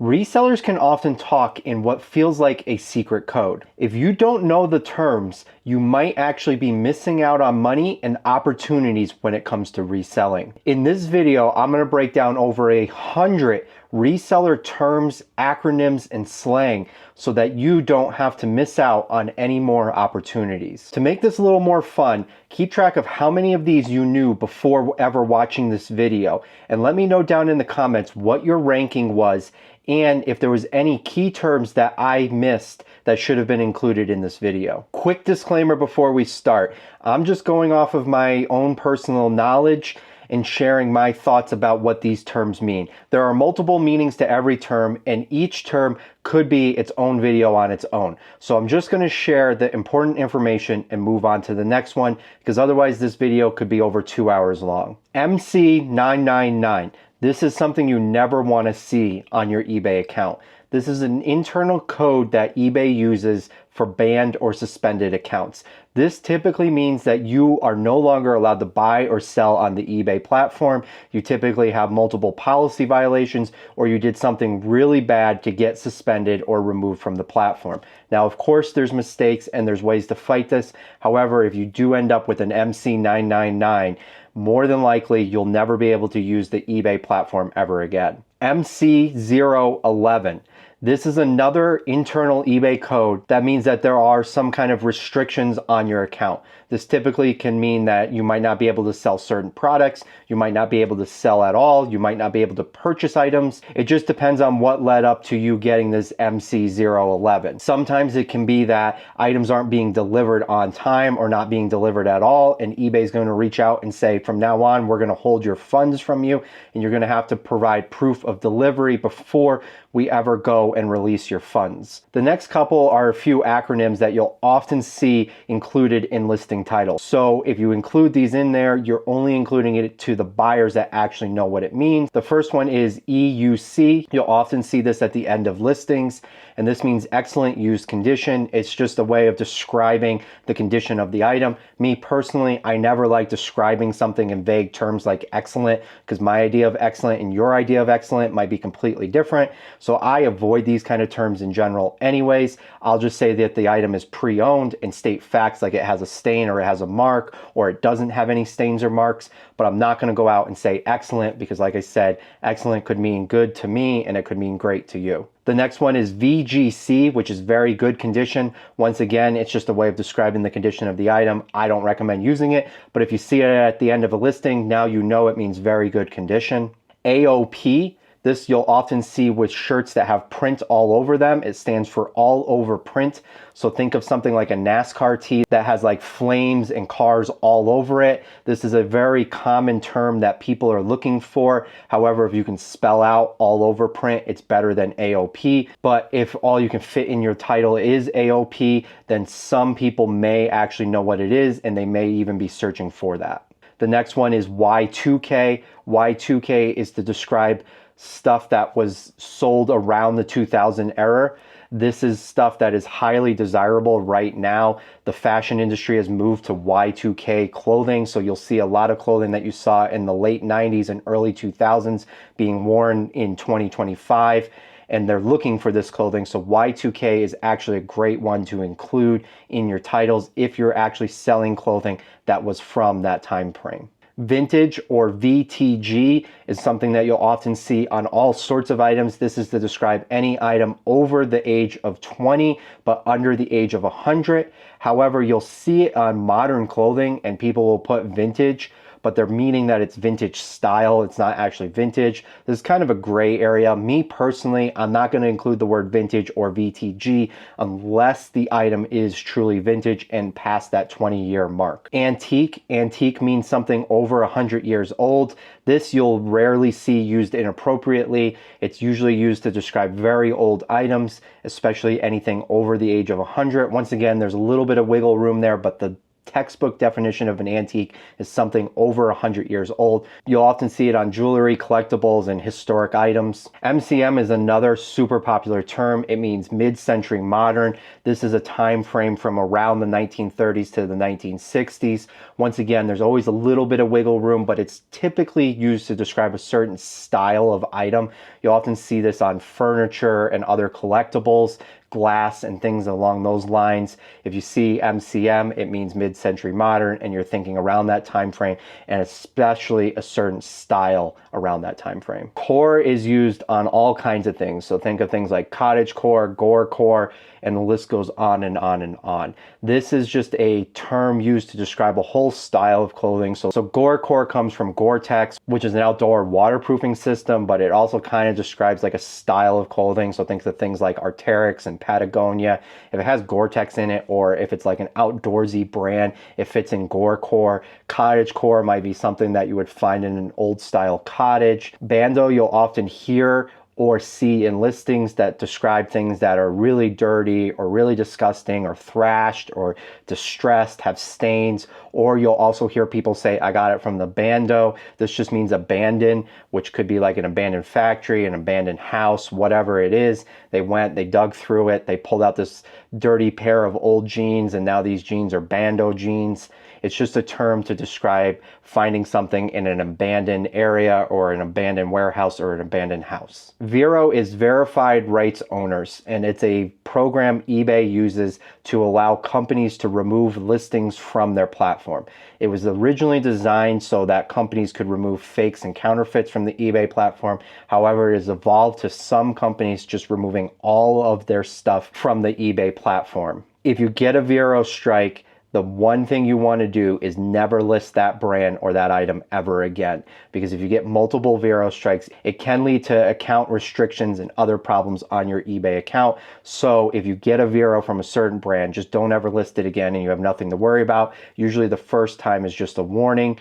Resellers can often talk in what feels like a secret code. If you don't know the terms, you might actually be missing out on money and opportunities when it comes to reselling. In this video, I'm going to break down over 100 reseller terms, acronyms, and slang so that you don't have to miss out on any more opportunities. To make this a little more fun, keep track of how many of these you knew before ever watching this video, and let me know down in the comments what your ranking was and if there was any key terms that I missed that should have been included in this video. Quick disclaimer before we start. I'm just going off of my own personal knowledge and sharing my thoughts about what these terms mean. There are multiple meanings to every term, and each term could be its own video on its own. So I'm just going to share the important information and move on to the next one, because otherwise this video could be over 2 hours long. MC999. This is something you never want to see on your eBay account. This is an internal code that eBay uses for banned or suspended accounts. This typically means that you are no longer allowed to buy or sell on the eBay platform. You typically have multiple policy violations, or you did something really bad to get suspended or removed from the platform. Now, of course, there's mistakes and there's ways to fight this. However, if you do end up with an MC999, more than likely, you'll never be able to use the eBay platform ever again. MC011. This is another internal eBay code that means that there are some kind of restrictions on your account. This typically can mean that you might not be able to sell certain products, you might not be able to sell at all, you might not be able to purchase items. It just depends on what led up to you getting this MC011. Sometimes it can be that items aren't being delivered on time or not being delivered at all, and eBay is going to reach out and say, from now on, we're going to hold your funds from you, and you're going to have to provide proof of delivery before we ever go and release your funds. The next couple are a few acronyms that you'll often see included in listing titles. So if you include these in there, you're only including it to the buyers that actually know what it means. The first one is EUC. You'll often see this at the end of listings, and this means excellent used condition. It's just a way of describing the condition of the item. Me personally, I never like describing something in vague terms like excellent, because my idea of excellent and your idea of excellent might be completely different. So I avoid these kind of terms in general anyways. I'll just say that the item is pre-owned and state facts like it has a stain or it has a mark or it doesn't have any stains or marks, but I'm not going to go out and say excellent because, like I said, excellent could mean good to me and it could mean great to you. The next one is VGC, which is very good condition. Once again, it's just a way of describing the condition of the item. I don't recommend using it, but if you see it at the end of a listing, now you know it means very good condition. AOP. This you'll often see with shirts that have print all over them. It stands for all over print. So think of something like a NASCAR tee that has like flames and cars all over it. This is a very common term that people are looking for. However, if you can spell out all over print, it's better than AOP. But if all you can fit in your title is AOP, then some people may actually know what it is and they may even be searching for that. The next one is Y2K. Y2K is to describe stuff that was sold around the 2000 era. This is stuff that is highly desirable right now. The fashion industry has moved to Y2K clothing, so you'll see a lot of clothing that you saw in the late 90s and early 2000s being worn in 2025, and they're looking for this clothing. So Y2K is actually a great one to include in your titles if you're actually selling clothing that was from that time frame. Vintage or VTG is something that you'll often see on all sorts of items. This is to describe any item over the age of 20 but under the age of 100. However, you'll see it on modern clothing and people will put vintage, but they're meaning that it's vintage style. It's not actually vintage. This is kind of a gray area. Me personally, I'm not going to include the word vintage or VTG unless the item is truly vintage and past that 20-year mark. Antique. Antique means something over 100 years old. This you'll rarely see used inappropriately. It's usually used to describe very old items, especially anything over the age of 100. Once again, there's a little bit of wiggle room there, but the textbook definition of an antique is something over 100 years old. You'll often see it on jewelry, collectibles, and historic items. MCM is another super popular term. It means mid-century modern. This is a time frame from around the 1930s to the 1960s. Once again, there's always a little bit of wiggle room, but it's typically used to describe a certain style of item. You'll often see this on furniture and other collectibles, glass and things along those lines. If you see MCM, it means mid-century modern, and you're thinking around that time frame, and especially a certain style around that time frame. Core is used on all kinds of things. So think of things like cottage core, gore core, and the list goes on and on and on. This is just a term used to describe a whole style of clothing. So gore core comes from Gore-Tex, which is an outdoor waterproofing system, but it also kind of describes like a style of clothing. So think of things like Arc'teryx and Patagonia. If it has Gore-Tex in it, or if it's like an outdoorsy brand, it fits in gore core. Cottage core might be something that you would find in an old style cottage. Bando, you'll often hear or see in listings that describe things that are really dirty or really disgusting or thrashed or distressed, have stains. Or you'll also hear people say, I got it from the bando. This just means abandoned, which could be like an abandoned factory, an abandoned house, whatever it is. They went, they dug through it, they pulled out this dirty pair of old jeans, and now these jeans are bando jeans. It's just a term to describe finding something in an abandoned area or an abandoned warehouse or an abandoned house. Vero is verified rights owners, and it's a program eBay uses to allow companies to remove listings from their platform. It was originally designed so that companies could remove fakes and counterfeits from the eBay platform. However, it has evolved to some companies just removing all of their stuff from the eBay platform. If you get a Vero strike, the one thing you want to do is never list that brand or that item ever again. Because if you get multiple Vero strikes, it can lead to account restrictions and other problems on your eBay account. So if you get a Vero from a certain brand, just don't ever list it again, and you have nothing to worry about. Usually the first time is just a warning.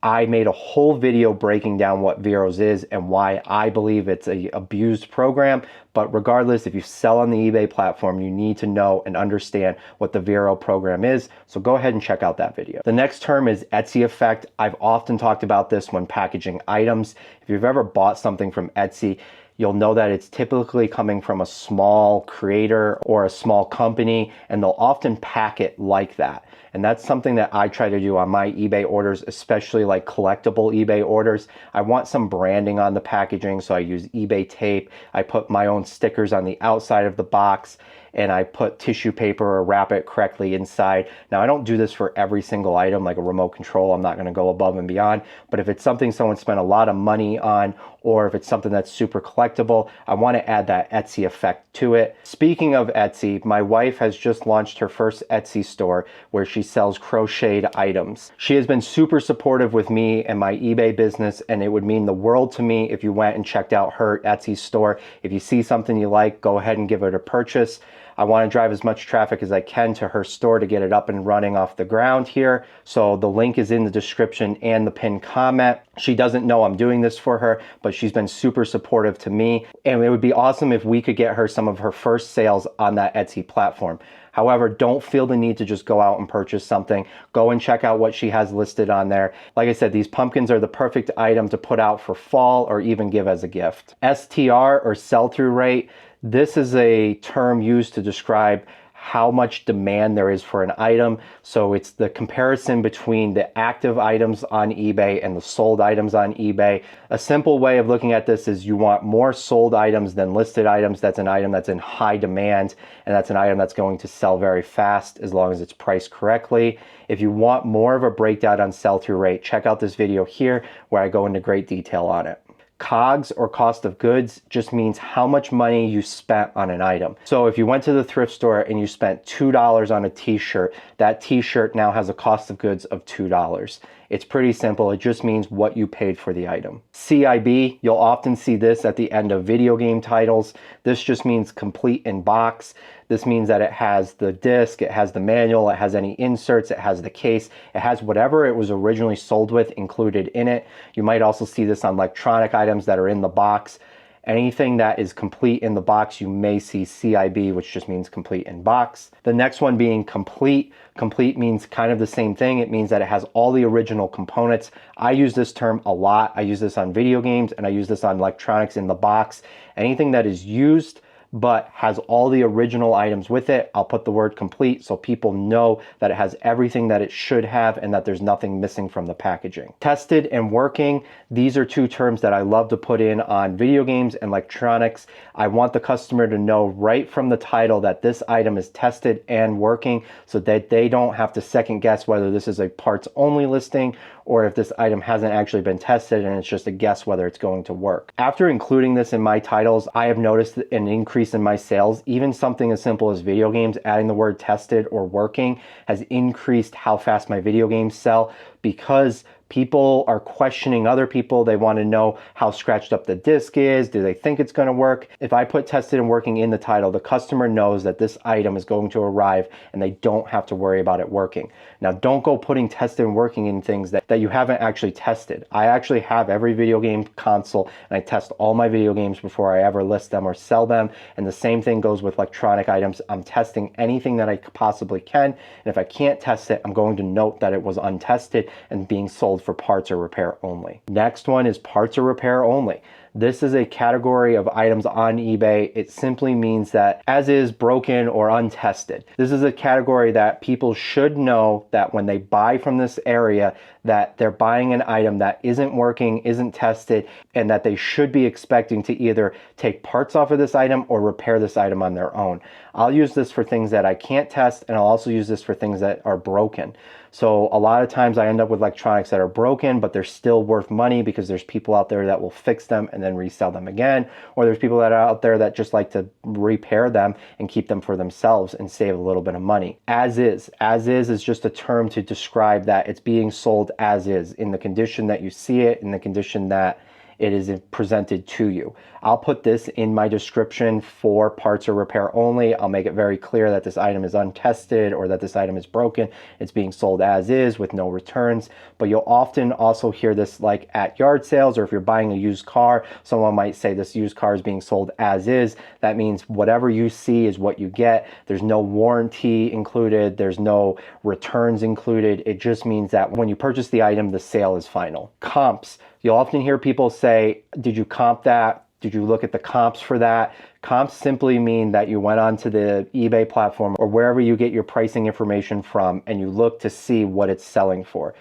I made a whole video breaking down what Veros is and why I believe it's an abused program. But regardless, if you sell on the eBay platform, you need to know and understand what the Vero program is. So go ahead and check out that video. The next term is Etsy effect. I've often talked about this when packaging items. If you've ever bought something from Etsy, you'll know that it's typically coming from a small creator or a small company, and they'll often pack it like that. And that's something that I try to do on my eBay orders, especially like collectible eBay orders. I want some branding on the packaging, so I use eBay tape. I put my own stickers on the outside of the box, and I put tissue paper or wrap it correctly inside. Now, I don't do this for every single item, like a remote control. I'm not gonna go above and beyond, but if it's something someone spent a lot of money on, or if it's something that's super collectible, I wanna add that Etsy effect to it. Speaking of Etsy, my wife has just launched her first Etsy store where she sells crocheted items. She has been super supportive with me and my eBay business, and it would mean the world to me if you went and checked out her Etsy store. If you see something you like, go ahead and give it a purchase. I want to drive as much traffic as I can to her store to get it up and running off the ground here. So the link is in the description and the pinned comment. She doesn't know I'm doing this for her, but she's been super supportive to me. And it would be awesome if we could get her some of her first sales on that Etsy platform. However, don't feel the need to just go out and purchase something. Go and check out what she has listed on there. Like I said, these pumpkins are the perfect item to put out for fall or even give as a gift. STR, or sell-through rate. This is a term used to describe how much demand there is for an item. So it's the comparison between the active items on eBay and the sold items on eBay. A simple way of looking at this is you want more sold items than listed items. That's an item that's in high demand, and that's an item that's going to sell very fast as long as it's priced correctly. If you want more of a breakdown on sell-through rate, check out this video here where I go into great detail on it. COGS, or cost of goods, just means how much money you spent on an item. So if you went to the thrift store and you spent $2 on a t-shirt, that t-shirt now has a cost of goods of $2. It's pretty simple. It just means what you paid for the item. CIB, you'll often see this at the end of video game titles. This just means complete in box. This means that it has the disc, it has the manual, it has any inserts, it has the case, it has whatever it was originally sold with included in it. You might also see this on electronic items that are in the box. Anything that is complete in the box, you may see CIB, which just means complete in box. The next one being complete. Complete means kind of the same thing. It means that it has all the original components. I use this term a lot. I use this on video games and I use this on electronics in the box. Anything that is used but has all the original items with it, I'll put the word complete so people know that it has everything that it should have and that there's nothing missing from the packaging. Tested and working, these are two terms that I love to put in on video games and electronics. I want the customer to know right from the title that this item is tested and working so that they don't have to second guess whether this is a parts only listing or if this item hasn't actually been tested and it's just a guess whether it's going to work. After including this in my titles, I have noticed an increase in my sales. Even something as simple as video games, adding the word tested or working has increased how fast my video games sell because people are questioning other people. They want to know how scratched up the disc is. Do they think it's going to work? If I put tested and working in the title, the customer knows that this item is going to arrive and they don't have to worry about it working. Now, don't go putting tested and working in things that you haven't actually tested. I actually have every video game console and I test all my video games before I ever list them or sell them. And the same thing goes with electronic items. I'm testing anything that I possibly can. And if I can't test it, I'm going to note that it was untested and being sold for parts or repair only. Next one is parts or repair only. This is a category of items on eBay. It simply means that as is, broken, or untested. This is a category that people should know that when they buy from this area, that they're buying an item that isn't working, isn't tested, and that they should be expecting to either take parts off of this item or repair this item on their own. I'll use this for things that I can't test, and I'll also use this for things that are broken. So a lot of times I end up with electronics that are broken, but they're still worth money because there's people out there that will fix them and then resell them again. Or there's people that are out there that just like to repair them and keep them for themselves and save a little bit of money. As is just a term to describe that it's being sold as is, in the condition that you see it, in the condition that it is presented to you. I'll put this in my description for parts or repair only. I'll make it very clear that this item is untested or that this item is broken. It's being sold as is with no returns. But you'll often also hear this like at yard sales, or if you're buying a used car, someone might say this used car is being sold as is. That means whatever you see is what you get. There's no warranty included. There's no returns included. It just means that when you purchase the item, the sale is final. Comps. You'll often hear people say, did you comp that? Did you look at the comps for that? Comps simply mean that you went onto the eBay platform or wherever you get your pricing information from and you look to see what it's selling for.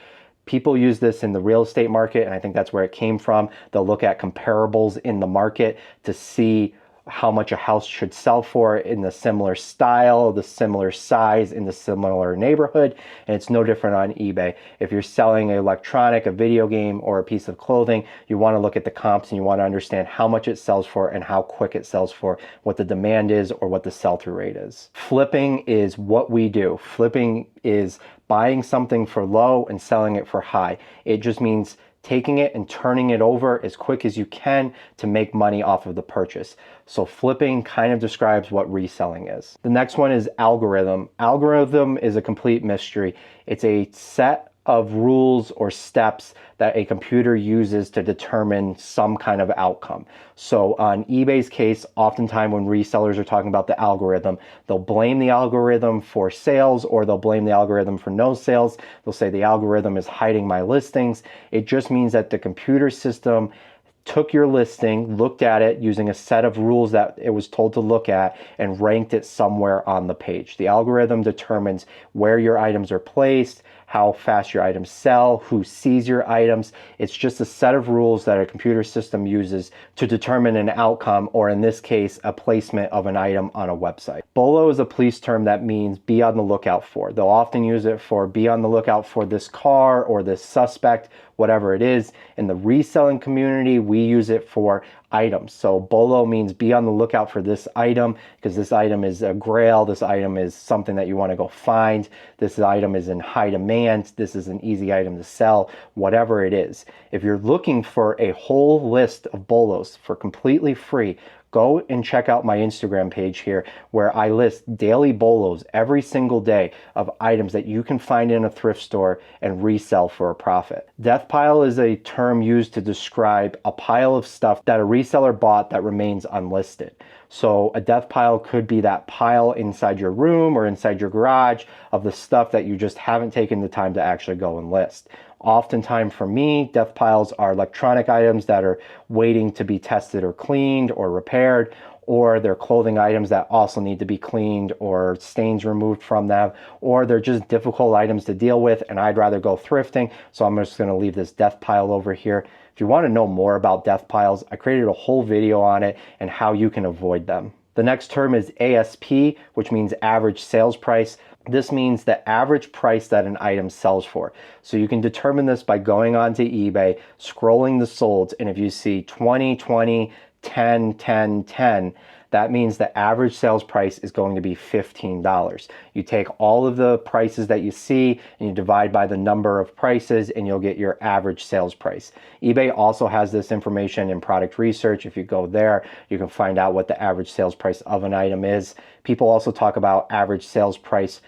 People use this in the real estate market, and I think that's where it came from. They'll look at comparables in the market to see how much a house should sell for in the similar style, the similar size, in the similar neighborhood, and it's no different on eBay. If you're selling an electronic, a video game, or a piece of clothing, you want to look at the comps and you want to understand how much it sells for and how quick it sells for, what the demand is or what the sell-through rate is. Flipping is what we do. Flipping is buying something for low and selling it for high. It just means taking it and turning it over as quick as you can to make money off of the purchase. So flipping kind of describes what reselling is. The next one is algorithm. Algorithm is a complete mystery. It's a set of rules or steps that a computer uses to determine some kind of outcome. So on eBay's case, oftentimes when resellers are talking about the algorithm, they'll blame the algorithm for sales or they'll blame the algorithm for no sales. They'll say the algorithm is hiding my listings. It just means that the computer system took your listing, looked at it using a set of rules that it was told to look at, and ranked it somewhere on the page. The algorithm determines where your items are placed, how fast your items sell, who sees your items. It's just a set of rules that a computer system uses to determine an outcome, or in this case, a placement of an item on a website. BOLO is a police term that means be on the lookout for. They'll often use it for be on the lookout for this car or this suspect, whatever it is. In the reselling community, we use it for items. So BOLO means be on the lookout for this item because this item is a grail. This item is something that you want to go find. This item is in high demand. This is an easy item to sell, whatever it is. If you're looking for a whole list of BOLOs for completely free, go and check out my Instagram page here where I list daily bolos every single day of items that you can find in a thrift store and resell for a profit. Death pile is a term used to describe a pile of stuff that a reseller bought that remains unlisted. So a death pile could be that pile inside your room or inside your garage of the stuff that you just haven't taken the time to actually go and list. Oftentimes for me, death piles are electronic items that are waiting to be tested or cleaned or repaired, or they're clothing items that also need to be cleaned or stains removed from them, or they're just difficult items to deal with and I'd rather go thrifting, so I'm just going to leave this death pile over here. If you want to know more about death piles, I created a whole video on it and how you can avoid them. The next term is ASP, which means average sales price. This means the average price that an item sells for. So you can determine this by going onto eBay, scrolling the solds, and if you see 20, 20, 10, 10, 10, that means the average sales price is going to be $15. You take all of the prices that you see and you divide by the number of prices and you'll get your average sales price. eBay also has this information in product research. If you go there, you can find out what the average sales price of an item is. People also talk about average sales price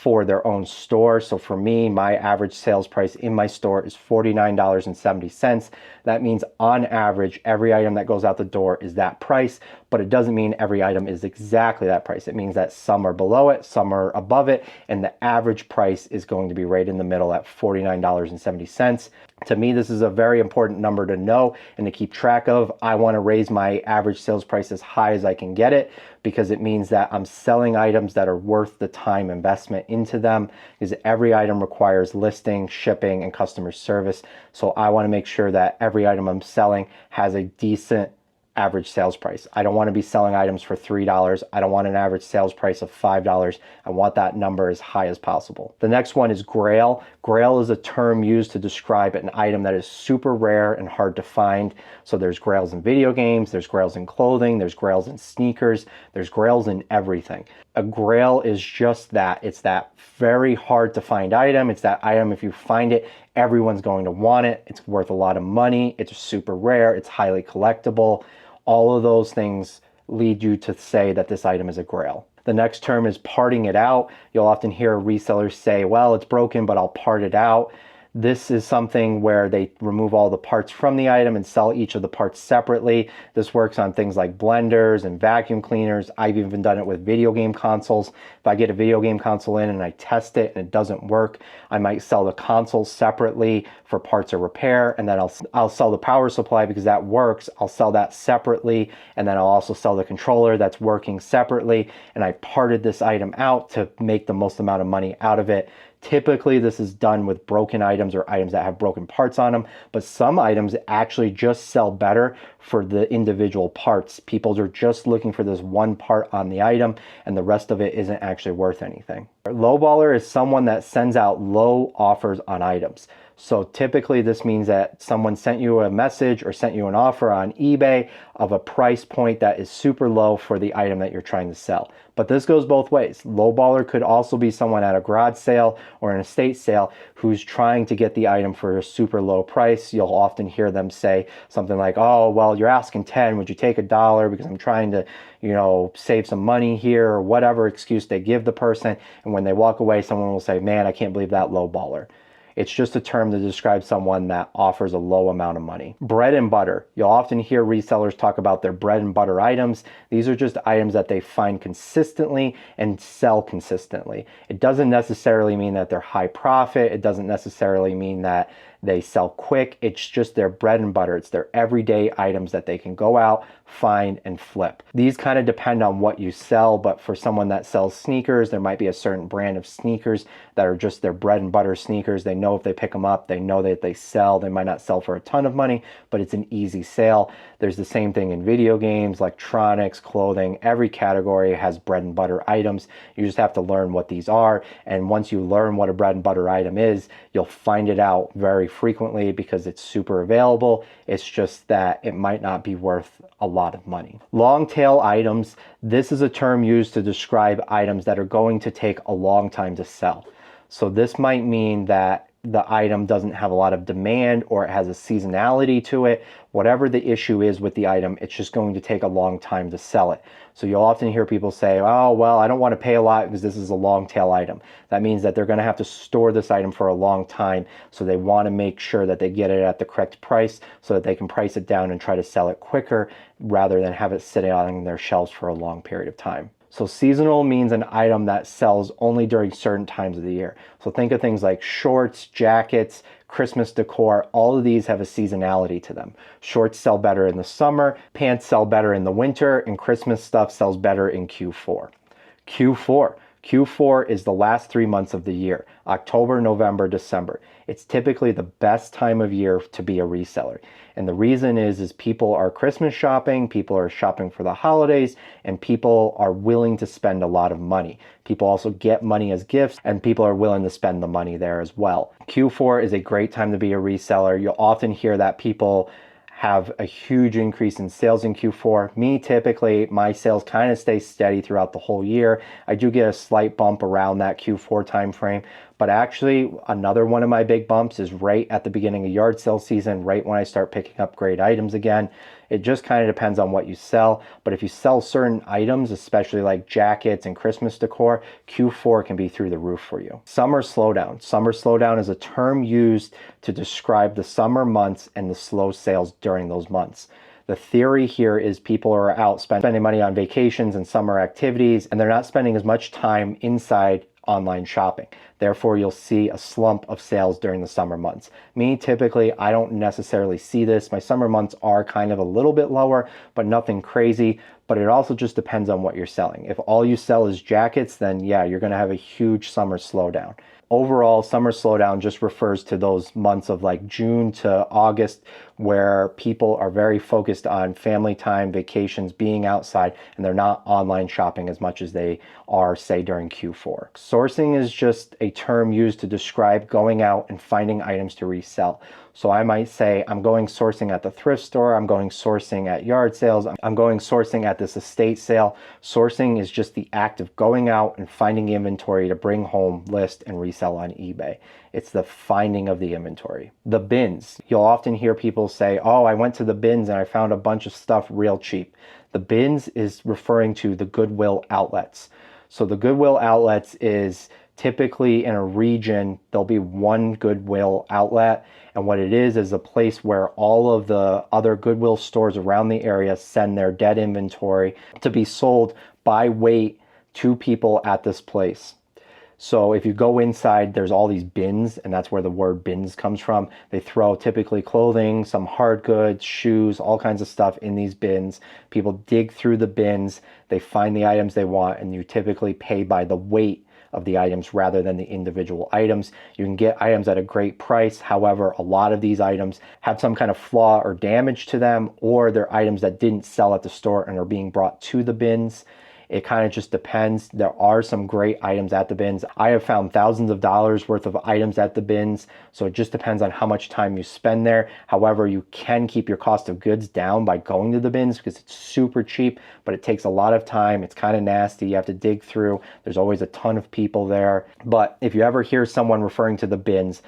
for their own store. So for me, my average sales price in my store is $49.70. That means on average, every item that goes out the door is that price, but it doesn't mean every item is exactly that price. It means that some are below it, some are above it, and the average price is going to be right in the middle at $49.70. To me, this is a very important number to know and to keep track of. I want to raise my average sales price as high as I can get it because it means that I'm selling items that are worth the time investment into them, because every item requires listing, shipping, and customer service. So I want to make sure that every item I'm selling has a decent average sales price. I don't want to be selling items for $3. I don't want an average sales price of $5. I want that number as high as possible. The next one is grail. Grail is a term used to describe an item that is super rare and hard to find. So there's grails in video games, there's grails in clothing, there's grails in sneakers, there's grails in everything. A grail is just that. It's that very hard to find item. It's that item, if you find it, everyone's going to want it. It's worth a lot of money. It's super rare. It's highly collectible. All of those things lead you to say that this item is a grail. The next term is parting it out. You'll often hear resellers say, well, it's broken, but I'll part it out. This is something where they remove all the parts from the item and sell each of the parts separately. This works on things like blenders and vacuum cleaners. I've even done it with video game consoles. If I get a video game console in and I test it and it doesn't work, I might sell the console separately for parts or repair, and then I'll sell the power supply because that works. I'll sell that separately, and then I'll also sell the controller that's working separately, and I parted this item out to make the most amount of money out of it. Typically, this is done with broken items or items that have broken parts on them, but some items actually just sell better for the individual parts. People are just looking for this one part on the item, and the rest of it isn't actually worth anything. A lowballer is someone that sends out low offers on items. So typically this means that someone sent you a message or sent you an offer on eBay of a price point that is super low for the item that you're trying to sell. But this goes both ways. Lowballer could also be someone at a garage sale or an estate sale who's trying to get the item for a super low price. You'll often hear them say something like, oh, well, you're asking 10, would you take $1 because I'm trying to, save some money here, or whatever excuse they give the person. And when they walk away, someone will say, man, I can't believe that lowballer. It's just a term to describe someone that offers a low amount of money. Bread and butter. You'll often hear resellers talk about their bread and butter items. These are just items that they find consistently and sell consistently. It doesn't necessarily mean that they're high profit. It doesn't necessarily mean that they sell quick. It's just their bread and butter. It's their everyday items that they can go out, find, and flip. These kind of depend on what you sell, but for someone that sells sneakers, there might be a certain brand of sneakers that are just their bread and butter sneakers. They know if they pick them up, they know that they sell. They might not sell for a ton of money, but it's an easy sale. There's the same thing in video games, electronics, clothing. Every category has bread and butter items. You just have to learn what these are. And once you learn what a bread and butter item is, you'll find it out very frequently because it's super available. It's just that it might not be worth a lot of money. Long tail items. This is a term used to describe items that are going to take a long time to sell. So this might mean that the item doesn't have a lot of demand, or it has a seasonality to it. Whatever the issue is with the item, it's just going to take a long time to sell it. So you'll often hear people say, oh, well, I don't want to pay a lot because this is a long tail item. That means that they're going to have to store this item for a long time. So they want to make sure that they get it at the correct price so that they can price it down and try to sell it quicker rather than have it sitting on their shelves for a long period of time. So seasonal means an item that sells only during certain times of the year. So think of things like shorts, jackets, Christmas decor. All of these have a seasonality to them. Shorts sell better in the summer, pants sell better in the winter, and Christmas stuff sells better in Q4. Q4 is the last 3 months of the year, October, November, December. It's typically the best time of year to be a reseller. And the reason is people are Christmas shopping, people are shopping for the holidays, and people are willing to spend a lot of money. People also get money as gifts, and people are willing to spend the money there as well. Q4 is a great time to be a reseller. You'll often hear that people have a huge increase in sales in Q4. Me, typically, my sales kind of stay steady throughout the whole year. I do get a slight bump around that Q4 timeframe, but actually another one of my big bumps is right at the beginning of yard sale season, right when I start picking up great items again. It just kind of depends on what you sell, but if you sell certain items, especially like jackets and Christmas decor, Q4 can be through the roof for you. Summer slowdown. Summer slowdown is a term used to describe the summer months and the slow sales during those months. The theory here is people are out spending money on vacations and summer activities, and they're not spending as much time inside online shopping. Therefore, you'll see a slump of sales during the summer months. Me, typically, I don't necessarily see this. My summer months are kind of a little bit lower, but nothing crazy. But it also just depends on what you're selling. If all you sell is jackets, then yeah, you're going to have a huge summer slowdown. Overall, summer slowdown just refers to those months of like June to August where people are very focused on family time, vacations, being outside, and they're not online shopping as much as they are, say, during Q4. Sourcing is just a term used to describe going out and finding items to resell. So I might say, I'm going sourcing at the thrift store, I'm going sourcing at yard sales, I'm going sourcing at this estate sale. Sourcing is just the act of going out and finding inventory to bring home, list, and resell on eBay. It's the finding of the inventory. The bins. You'll often hear people say, oh, I went to the bins and I found a bunch of stuff real cheap. The bins is referring to the Goodwill outlets. So the Goodwill outlets is typically in a region, there'll be one Goodwill outlet. And what it is a place where all of the other Goodwill stores around the area send their dead inventory to be sold by weight to people at this place. So if you go inside, there's all these bins, and that's where the word bins comes from. They throw typically clothing, some hard goods, shoes, all kinds of stuff in these bins. People dig through the bins, they find the items they want, and you typically pay by the weight of the items rather than the individual items. You can get items at a great price. However, a lot of these items have some kind of flaw or damage to them, or they're items that didn't sell at the store and are being brought to the bins. It kind of just depends. There are some great items at the bins. I have found thousands of dollars worth of items at the bins, so it just depends on how much time you spend there. However, you can keep your cost of goods down by going to the bins because it's super cheap, but it takes a lot of time. It's kind of nasty. You have to dig through. There's always a ton of people there. But if you ever hear someone referring to the bins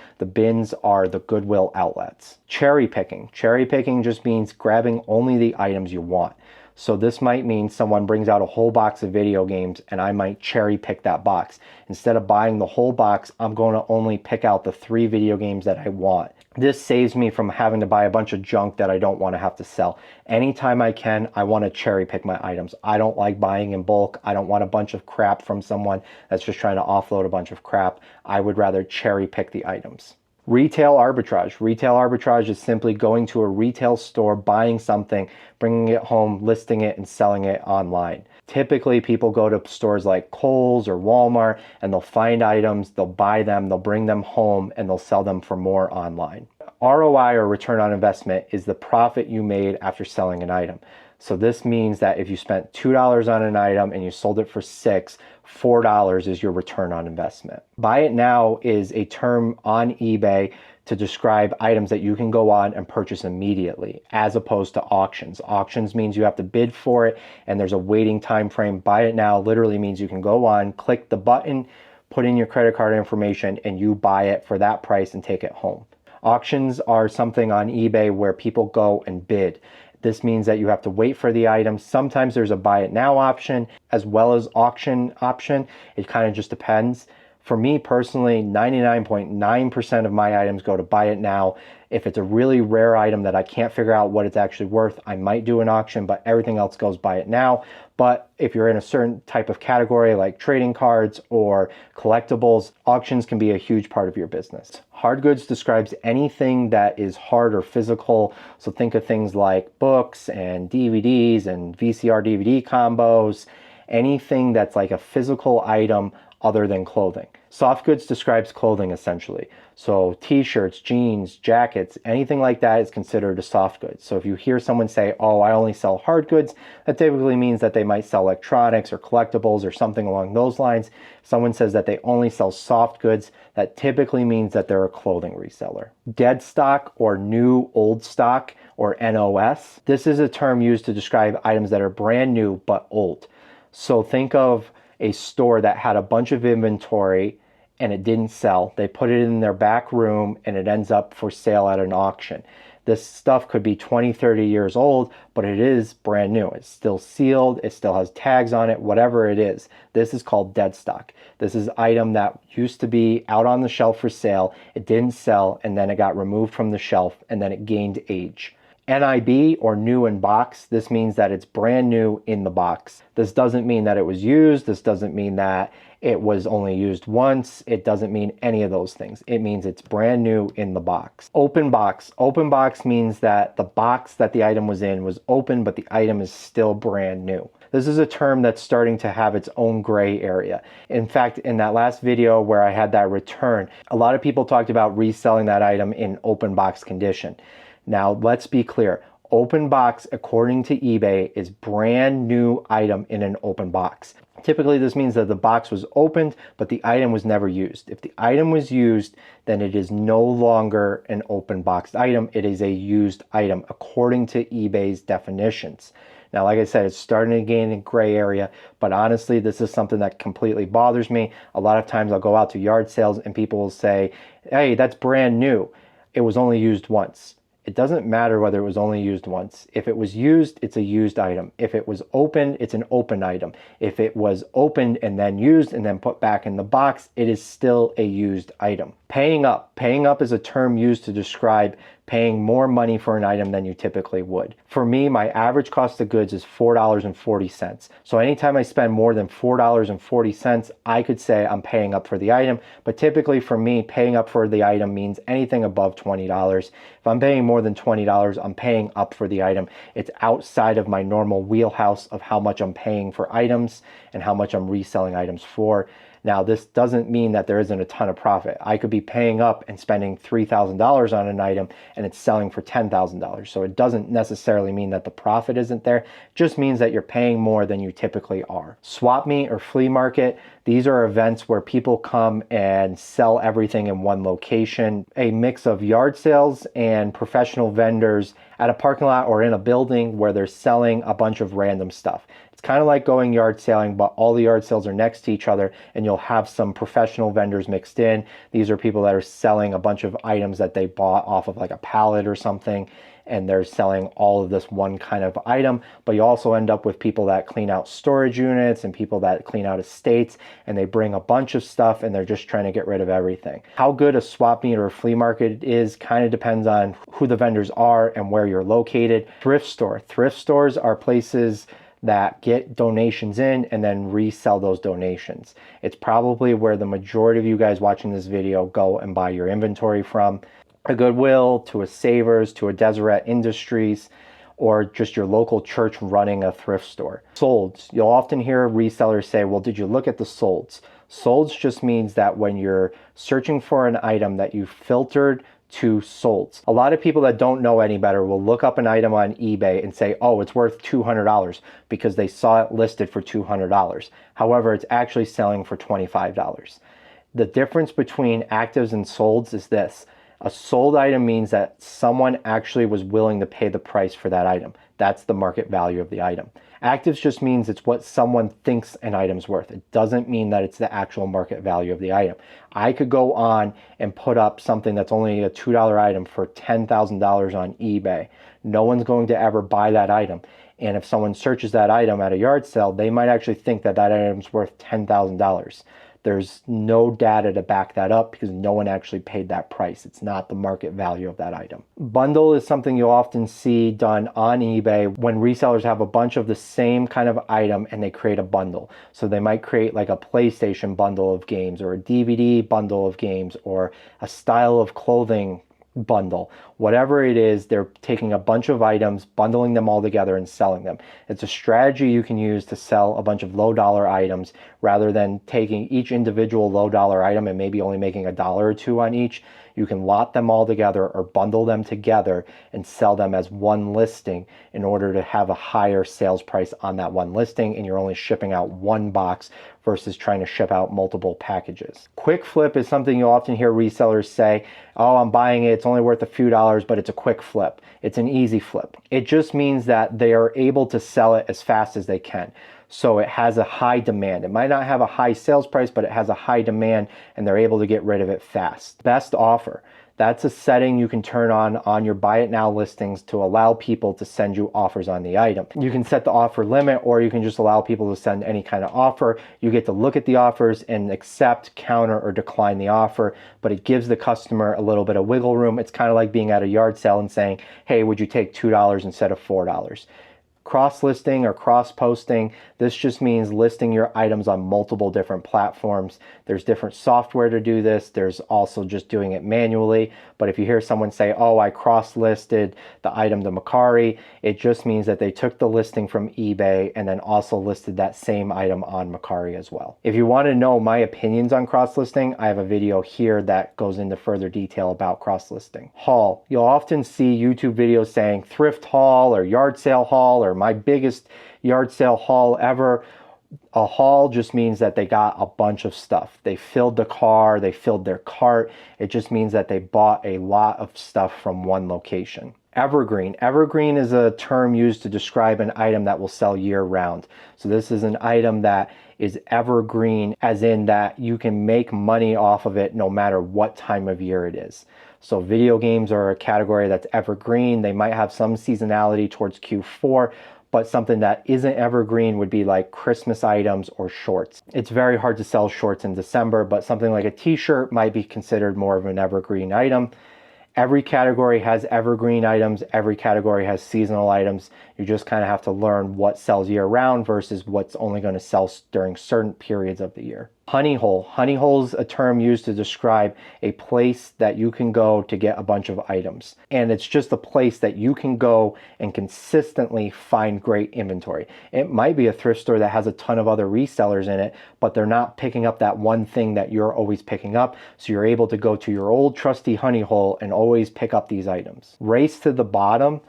are the Goodwill outlets. Cherry picking. Cherry picking just means grabbing only the items you want. So this might mean someone brings out a whole box of video games and I might cherry pick that box. Instead of buying the whole box, I'm going to only pick out the 3 video games that I want. This saves me from having to buy a bunch of junk that I don't want to have to sell. Anytime I can, I want to cherry pick my items. I don't like buying in bulk. I don't want a bunch of crap from someone that's just trying to offload a bunch of crap. I would rather cherry pick the items. Retail arbitrage. Retail arbitrage is simply going to a retail store, buying something, bringing it home, listing it, and selling it online. Typically, people go to stores like Kohl's or Walmart, and they'll find items, they'll buy them, they'll bring them home, and they'll sell them for more online. ROI, or return on investment, is the profit you made after selling an item. So this means that if you spent $2 on an item and you sold it for $6, $4 is your return on investment. Buy it now is a term on eBay to describe items that you can go on and purchase immediately, as opposed to auctions. Auctions means you have to bid for it and there's a waiting time frame. Buy it now literally means you can go on, click the button, put in your credit card information, and you buy it for that price and take it home. Auctions are something on eBay where people go and bid. This means that you have to wait for the item. Sometimes there's a buy it now option as well as auction option. It kind of just depends. For me personally, 99.9% of my items go to buy it now. If it's a really rare item that I can't figure out what it's actually worth, I might do an auction, but everything else goes buy it now. But if you're in a certain type of category like trading cards or collectibles, auctions can be a huge part of your business. Hard goods describes anything that is hard or physical. So think of things like books and DVDs and VCR DVD combos, anything that's like a physical item other than clothing. Soft goods describes clothing essentially. So t-shirts, jeans, jackets, anything like that is considered a soft good. So if you hear someone say, oh, I only sell hard goods, that typically means that they might sell electronics or collectibles or something along those lines. If someone says that they only sell soft goods, that typically means that they're a clothing reseller. Dead stock or new old stock or NOS. This is a term used to describe items that are brand new but old. So think of a store that had a bunch of inventory and it didn't sell. They put it in their back room and it ends up for sale at an auction. This stuff could be 20, 30 years old, but it is brand new. It's still sealed. It still has tags on it, whatever it is. This is called dead stock. This is an item that used to be out on the shelf for sale. It didn't sell and then it got removed from the shelf and then it gained age. NIB or new in box, this means that it's brand new in the box. This doesn't mean that it was used. This doesn't mean that it was only used once. It doesn't mean any of those things. It means it's brand new in the box. Open box. Open box means that the box that the item was in was open, but the item is still brand new. This is a term that's starting to have its own gray area. In fact, in that last video where I had that return, a lot of people talked about reselling that item in open box condition. Now, let's be clear. Open box, according to eBay, is brand new item in an open box. Typically, this means that the box was opened, but the item was never used. If the item was used, then it is no longer an open box item. It is a used item, according to eBay's definitions. Now, like I said, it's starting to gain a gray area, but honestly, this is something that completely bothers me. A lot of times I'll go out to yard sales and people will say, hey, that's brand new. It was only used once. It doesn't matter whether it was only used once. If it was used, it's a used item. If it was opened, it's an open item. If it was opened and then used and then put back in the box, it is still a used item. Paying up. Paying up is a term used to describe paying more money for an item than you typically would. For me, my average cost of goods is $4.40. So anytime I spend more than $4.40, I could say I'm paying up for the item. But typically for me, paying up for the item means anything above $20. If I'm paying more than $20, I'm paying up for the item. It's outside of my normal wheelhouse of how much I'm paying for items and how much I'm reselling items for. Now, this doesn't mean that there isn't a ton of profit. I could be paying up and spending $3,000 on an item and it's selling for $10,000. So it doesn't necessarily mean that the profit isn't there. It just means that you're paying more than you typically are. Swap meet or flea market. These are events where people come and sell everything in one location. A mix of yard sales and professional vendors at a parking lot or in a building where they're selling a bunch of random stuff. It's kind of like going yard selling, but all the yard sales are next to each other and you'll have some professional vendors mixed in. These are people that are selling a bunch of items that they bought off of like a pallet or something, and they're selling all of this one kind of item. But you also end up with people that clean out storage units and people that clean out estates, and they bring a bunch of stuff and they're just trying to get rid of everything. How good a swap meet or a flea market is kind of depends on who the vendors are and where you're located. Thrift store. Thrift stores are places that get donations in and then resell those donations. It's probably where the majority of you guys watching this video go and buy your inventory from. A Goodwill, to a Savers, to a Deseret Industries, or just your local church running a thrift store. Solds. You'll often hear resellers say, well, did you look at the solds? Solds just means that when you're searching for an item that you filtered to solds. A lot of people that don't know any better will look up an item on eBay and say, oh, it's worth $200 because they saw it listed for $200. However, it's actually selling for $25. The difference between actives and solds is this. A sold item means that someone actually was willing to pay the price for that item. That's the market value of the item. Actives just means it's what someone thinks an item's worth. It doesn't mean that it's the actual market value of the item. I could go on and put up something that's only a $2 item for $10,000 on eBay. No one's going to ever buy that item. And if someone searches that item at a yard sale, they might actually think that that item's worth $10,000. There's no data to back that up because no one actually paid that price. It's not the market value of that item. Bundle is something you'll often see done on eBay when resellers have a bunch of the same kind of item and they create a bundle. So they might create like a PlayStation bundle of games or a DVD bundle of games or a style of clothing bundle. Whatever it is, they're taking a bunch of items, bundling them all together and selling them. It's a strategy you can use to sell a bunch of low dollar items rather than taking each individual low dollar item and maybe only making $1 or $2 on each. You can lot them all together or bundle them together and sell them as one listing in order to have a higher sales price on that one listing, and you're only shipping out one box versus trying to ship out multiple packages. Quick flip is something you'll often hear resellers say, oh, I'm buying it, it's only worth a few dollars, but it's a quick flip. It's an easy flip. It just means that they are able to sell it as fast as they can. So it has a high demand. It might not have a high sales price, but it has a high demand and they're able to get rid of it fast. Best offer. That's a setting you can turn on your buy it now listings to allow people to send you offers on the item. You can set the offer limit or you can just allow people to send any kind of offer. You get to look at the offers and accept, counter, or decline the offer, but it gives the customer a little bit of wiggle room. It's kind of like being at a yard sale and saying, hey, would you take $2 instead of $4? Cross-listing or cross-posting, this just means listing your items on multiple different platforms. There's different software to do this. There's also just doing it manually. But if you hear someone say, oh, I cross-listed the item to Mercari, it just means that they took the listing from eBay and then also listed that same item on Mercari as well. If you want to know my opinions on cross-listing, I have a video here that goes into further detail about cross-listing. Haul. You'll often see YouTube videos saying thrift haul or yard sale haul or my biggest yard sale haul ever. A haul just means that they got a bunch of stuff. They filled the car, they filled their cart. It just means that they bought a lot of stuff from one location. Evergreen. Evergreen is a term used to describe an item that will sell year round. So this is an item that is evergreen, as in that you can make money off of it no matter what time of year it is. So video games are a category that's evergreen. They might have some seasonality towards Q4, but something that isn't evergreen would be like Christmas items or shorts. It's very hard to sell shorts in December, but something like a t-shirt might be considered more of an evergreen item. Every category has evergreen items. Every category has seasonal items. You just kind of have to learn what sells year round versus what's only going to sell during certain periods of the year. Honey hole. Honey hole is a term used to describe a place that you can go to get a bunch of items. And it's just a place that you can go and consistently find great inventory. It might be a thrift store that has a ton of other resellers in it, but they're not picking up that one thing that you're always picking up. So you're able to go to your old trusty honey hole and always pick up these items. Race to the bottom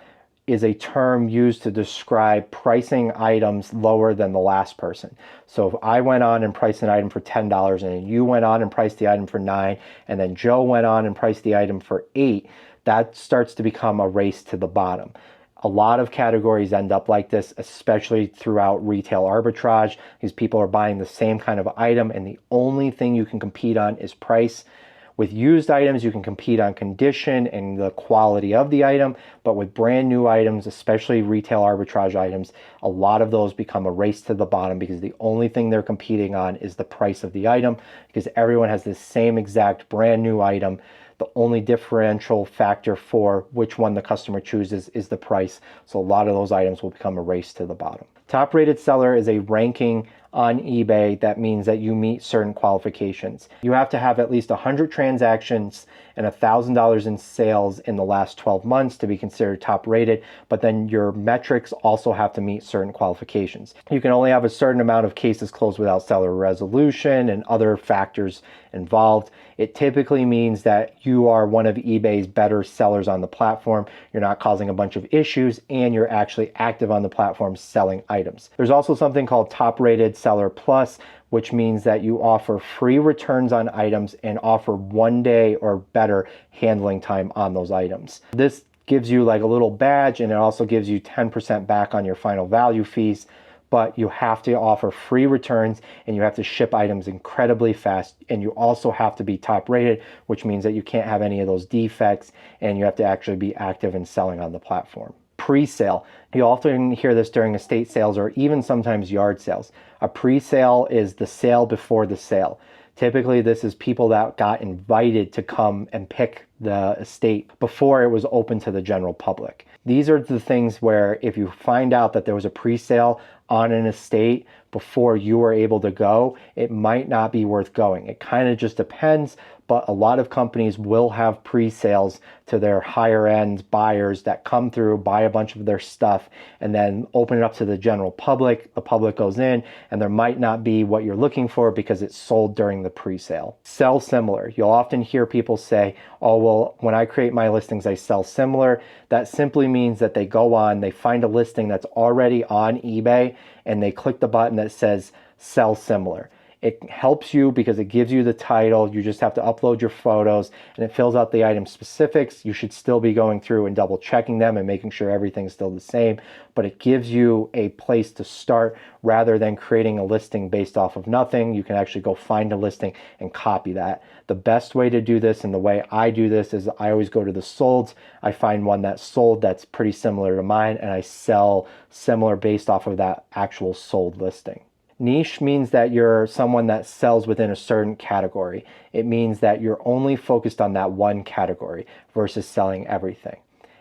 is a term used to describe pricing items lower than the last person. So if I went on and priced an item for $10 and you went on and priced the item for $9 and then Joe went on and priced the item for $8, that starts to become a race to the bottom. A lot of categories end up like this, especially throughout retail arbitrage, because people are buying the same kind of item and the only thing you can compete on is price. With used items, you can compete on condition and the quality of the item, but with brand new items, especially retail arbitrage items, a lot of those become a race to the bottom because the only thing they're competing on is the price of the item, because everyone has the same exact brand new item. The only differential factor for which one the customer chooses is the price. So a lot of those items will become a race to the bottom. Top rated seller is a ranking on eBay that means that you meet certain qualifications. You have to have at least 100 transactions and $1,000 in sales in the last 12 months to be considered top rated, but then your metrics also have to meet certain qualifications. You can only have a certain amount of cases closed without seller resolution and other factors involved. It typically means that you are one of eBay's better sellers on the platform. You're not causing a bunch of issues and you're actually active on the platform selling items. There's also something called top rated seller plus, which means that you offer free returns on items and offer 1 day or better handling time on those items. This gives you like a little badge, and it also gives you 10% back on your final value fees, but you have to offer free returns and you have to ship items incredibly fast, and you also have to be top rated, which means that you can't have any of those defects, and you have to actually be active in selling on the platform. Pre-sale. You often hear this during estate sales or even sometimes yard sales. A pre-sale is the sale before the sale. Typically, this is people that got invited to come and pick the estate before it was open to the general public. These are the things where if you find out that there was a pre-sale on an estate before you were able to go, it might not be worth going. It kind of just depends, but a lot of companies will have pre-sales to their higher end buyers that come through, buy a bunch of their stuff, and then open it up to the general public. The public goes in, and there might not be what you're looking for because it's sold during the pre-sale. Sell similar. You'll often hear people say, oh, well, when I create my listings, I sell similar. That simply means that they go on, they find a listing that's already on eBay, and they click the button that says sell similar. It helps you because it gives you the title. You just have to upload your photos and it fills out the item specifics. You should still be going through and double checking them and making sure everything's still the same, but it gives you a place to start rather than creating a listing based off of nothing. You can actually go find a listing and copy that. The best way to do this, and the way I do this, is I always go to the solds. I find one that's sold that's pretty similar to mine, and I sell similar based off of that actual sold listing. Niche means that you're someone that sells within a certain category. It means that you're only focused on that one category versus selling everything.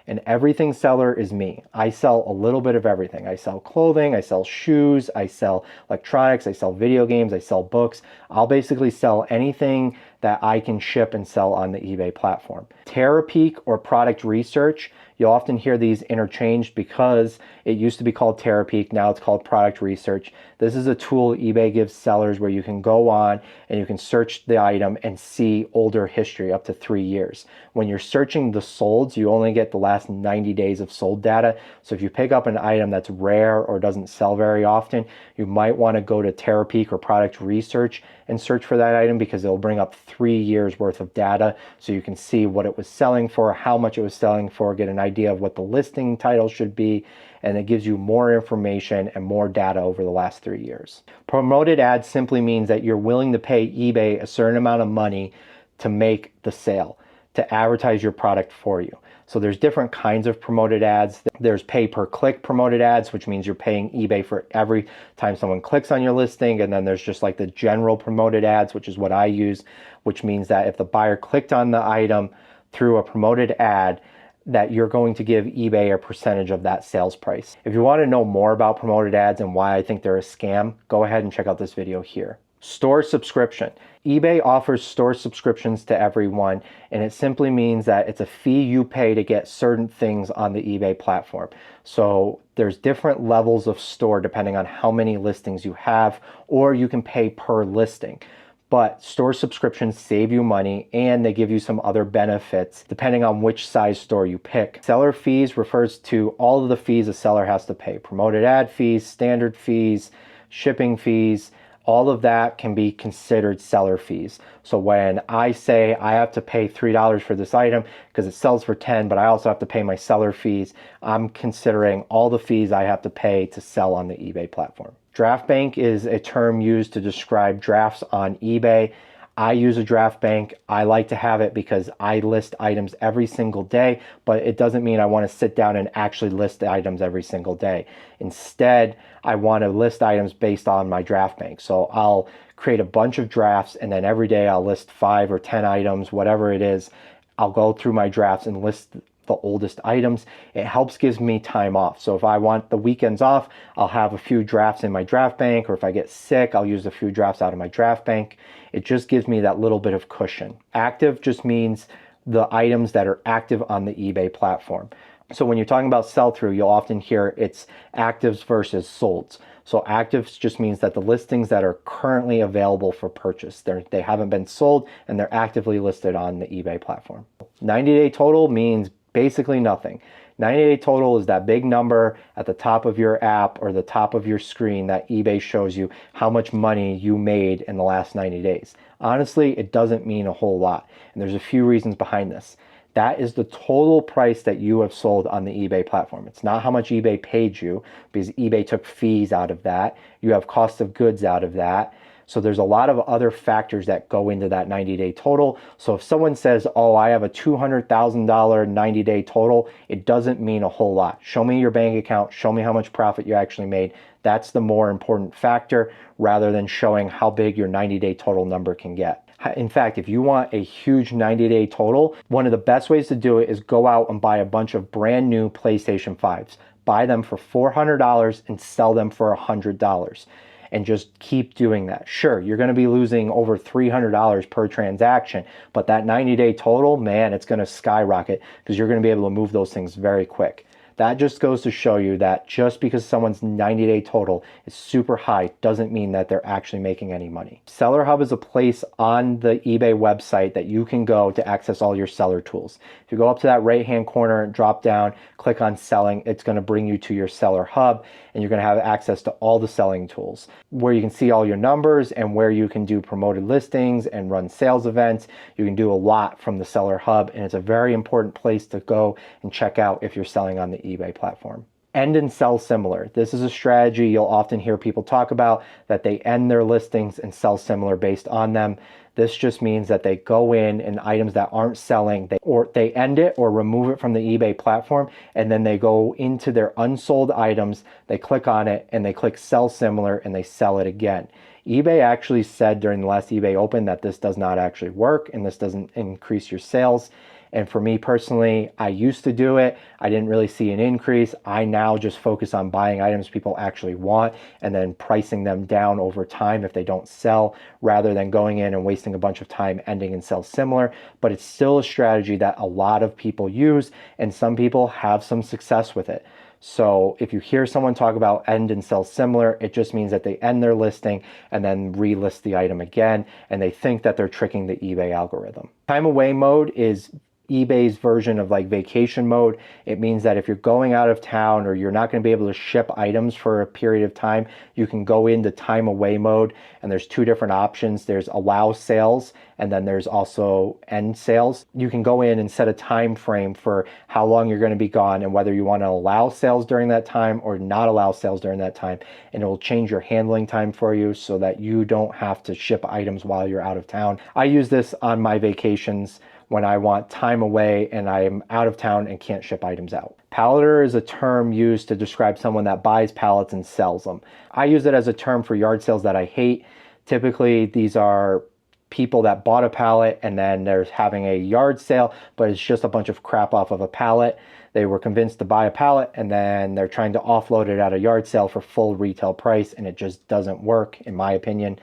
An everything seller is me. I sell a little bit of everything. I sell clothing, I sell shoes, I sell electronics, I sell video games, I sell books. I'll basically sell anything that I can ship and sell on the eBay platform. Terapeak or product research, you'll often hear these interchanged because it used to be called Terapeak, now it's called product research. This is a tool eBay gives sellers where you can go on and you can search the item and see older history up to 3 years. When you're searching the solds, you only get the last 90 days of sold data. So if you pick up an item that's rare or doesn't sell very often, you might want to go to Terapeak or product research and search for that item because it'll bring up 3 years worth of data so you can see what it was selling for, how much it was selling for, get an idea of what the listing title should be, and it gives you more information and more data over the last 3 years. Promoted ads simply means that you're willing to pay eBay a certain amount of money to make the sale, to advertise your product for you. So there's different kinds of promoted ads. There's pay per click promoted ads, which means you're paying eBay for every time someone clicks on your listing. And then there's just like the general promoted ads, which is what I use, which means that if the buyer clicked on the item through a promoted ad, that you're going to give eBay a percentage of that sales price. If you want to know more about promoted ads and why I think they're a scam, go ahead and check out this video here. Store subscription. eBay offers store subscriptions to everyone, and it simply means that it's a fee you pay to get certain things on the eBay platform. So there's different levels of store depending on how many listings you have, or you can pay per listing. But store subscriptions save you money and they give you some other benefits depending on which size store you pick. Seller fees refers to all of the fees a seller has to pay. Promoted ad fees, standard fees, shipping fees, all of that can be considered seller fees. So when I say I have to pay $3 for this item because it sells for 10, but I also have to pay my seller fees, I'm considering all the fees I have to pay to sell on the eBay platform. Draft bank is a term used to describe drafts on eBay. I use a draft bank. I like to have it because I list items every single day, but it doesn't mean I want to sit down and actually list the items every single day. Instead, I want to list items based on my draft bank. So I'll create a bunch of drafts and then every day I'll list 5 or 10 items, whatever it is. I'll go through my drafts and list the oldest items. It helps gives me time off. So if I want the weekends off, I'll have a few drafts in my draft bank, or if I get sick, I'll use a few drafts out of my draft bank. It just gives me that little bit of cushion. Active just means the items that are active on the eBay platform. So when you're talking about sell-through, you'll often hear it's actives versus solds. So actives just means that the listings that are currently available for purchase, they haven't been sold and they're actively listed on the eBay platform. 90-day total means basically nothing. 90-day total is that big number at the top of your app or the top of your screen that eBay shows you how much money you made in the last 90 days. Honestly, it doesn't mean a whole lot. And there's a few reasons behind this. That is the total price that you have sold on the eBay platform. It's not how much eBay paid you, because eBay took fees out of that. You have cost of goods out of that. So there's a lot of other factors that go into that 90-day total. So if someone says, oh, I have a $200,000 90-day total, it doesn't mean a whole lot. Show me your bank account, show me how much profit you actually made. That's the more important factor, rather than showing how big your 90-day total number can get. In fact, if you want a huge 90-day total, one of the best ways to do it is go out and buy a bunch of brand new PlayStation 5s. Buy them for $400 and sell them for $100. And just keep doing that. Sure, you're going to be losing over $300 per transaction, but that 90-day total, man, it's going to skyrocket, because you're going to be able to move those things very quick. That just goes to show you that just because someone's 90-day total is super high doesn't mean that they're actually making any money. Seller Hub is a place on the eBay website that you can go to access all your seller tools. If you go up to that right-hand corner and drop down, click on selling, it's going to bring you to your Seller Hub, and you're going to have access to all the selling tools where you can see all your numbers and where you can do promoted listings and run sales events. You can do a lot from the Seller Hub, and it's a very important place to go and check out if you're selling on the eBay platform. End and sell similar. This is a strategy you'll often hear people talk about, that they end their listings and sell similar based on them. This just means that they go in and items that aren't selling, they end it or remove it from the eBay platform, and then they go into their unsold items, they click on it, and they click sell similar, and they sell it again. eBay actually said during the last eBay Open that this does not actually work, and this doesn't increase your sales. And for me personally, I used to do it. I didn't really see an increase. I now just focus on buying items people actually want and then pricing them down over time if they don't sell, rather than going in and wasting a bunch of time ending and sell similar. But it's still a strategy that a lot of people use, and some people have some success with it. So if you hear someone talk about end and sell similar, it just means that they end their listing and then relist the item again, and they think that they're tricking the eBay algorithm. Time away mode is eBay's version of like vacation mode. It means that if you're going out of town or you're not going to be able to ship items for a period of time, you can go into time away mode, and there's two different options. There's allow sales, and then there's also end sales. You can go in and set a time frame for how long you're going to be gone and whether you want to allow sales during that time or not allow sales during that time, and it will change your handling time for you so that you don't have to ship items while you're out of town. I use this on my vacations when I want time away and I am out of town and can't ship items out. Palleter is a term used to describe someone that buys pallets and sells them. I use it as a term for yard sales that I hate. Typically, these are people that bought a pallet and then they're having a yard sale, but it's just a bunch of crap off of a pallet. They were convinced to buy a pallet and then they're trying to offload it at a yard sale for full retail price, and it just doesn't work in my opinion.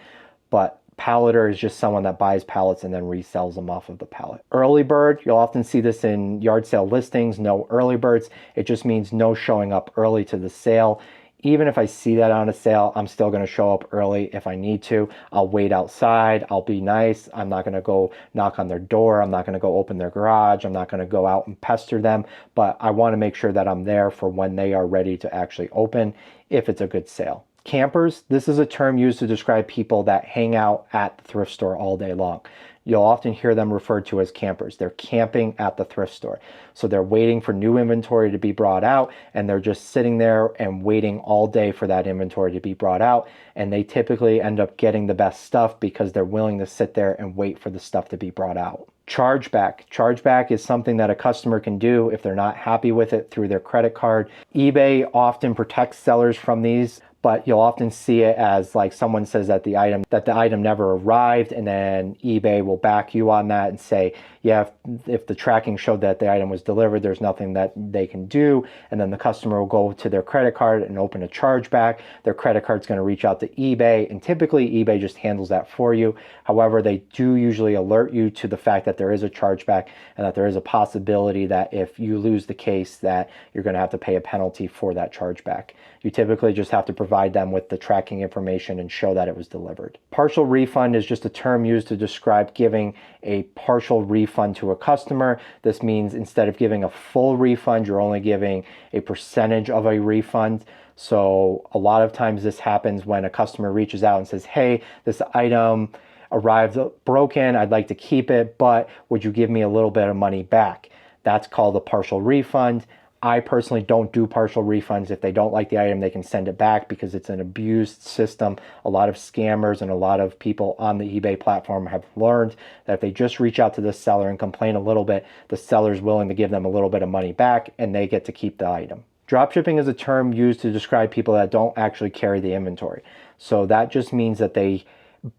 But Palleter is just someone that buys pallets and then resells them off of the pallet. Early bird, you'll often see this in yard sale listings, no early birds. It just means no showing up early to the sale. Even if I see that on a sale, I'm still going to show up early if I need to. I'll wait outside. I'll be nice. I'm not going to go knock on their door. I'm not going to go open their garage. I'm not going to go out and pester them. But I want to make sure that I'm there for when they are ready to actually open, if it's a good sale. Campers, this is a term used to describe people that hang out at the thrift store all day long. You'll often hear them referred to as campers. They're camping at the thrift store. So they're waiting for new inventory to be brought out, and they're just sitting there and waiting all day for that inventory to be brought out. And they typically end up getting the best stuff because they're willing to sit there and wait for the stuff to be brought out. Chargeback. Chargeback is something that a customer can do if they're not happy with it through their credit card. eBay often protects sellers from these, but you'll often see it as like someone says that the item never arrived, and then eBay will back you on that and say, yeah, if the tracking showed that the item was delivered, there's nothing that they can do. And then the customer will go to their credit card and open a chargeback. Their credit card's going to reach out to eBay, and typically eBay just handles that for you. However, they do usually alert you to the fact that there is a chargeback and that there is a possibility that if you lose the case that you're going to have to pay a penalty for that chargeback. You typically just have to provide them with the tracking information and show that it was delivered. Partial refund is just a term used to describe giving a partial refund to a customer. This means instead of giving a full refund, you're only giving a percentage of a refund. So a lot of times this happens when a customer reaches out and says, hey, this item arrived broken, I'd like to keep it, but would you give me a little bit of money back? That's called a partial refund. I personally don't do partial refunds. If they don't like the item, they can send it back because it's an abused system. A lot of scammers and a lot of people on the eBay platform have learned that if they just reach out to the seller and complain a little bit, the seller's willing to give them a little bit of money back and they get to keep the item. Dropshipping is a term used to describe people that don't actually carry the inventory. So that just means that they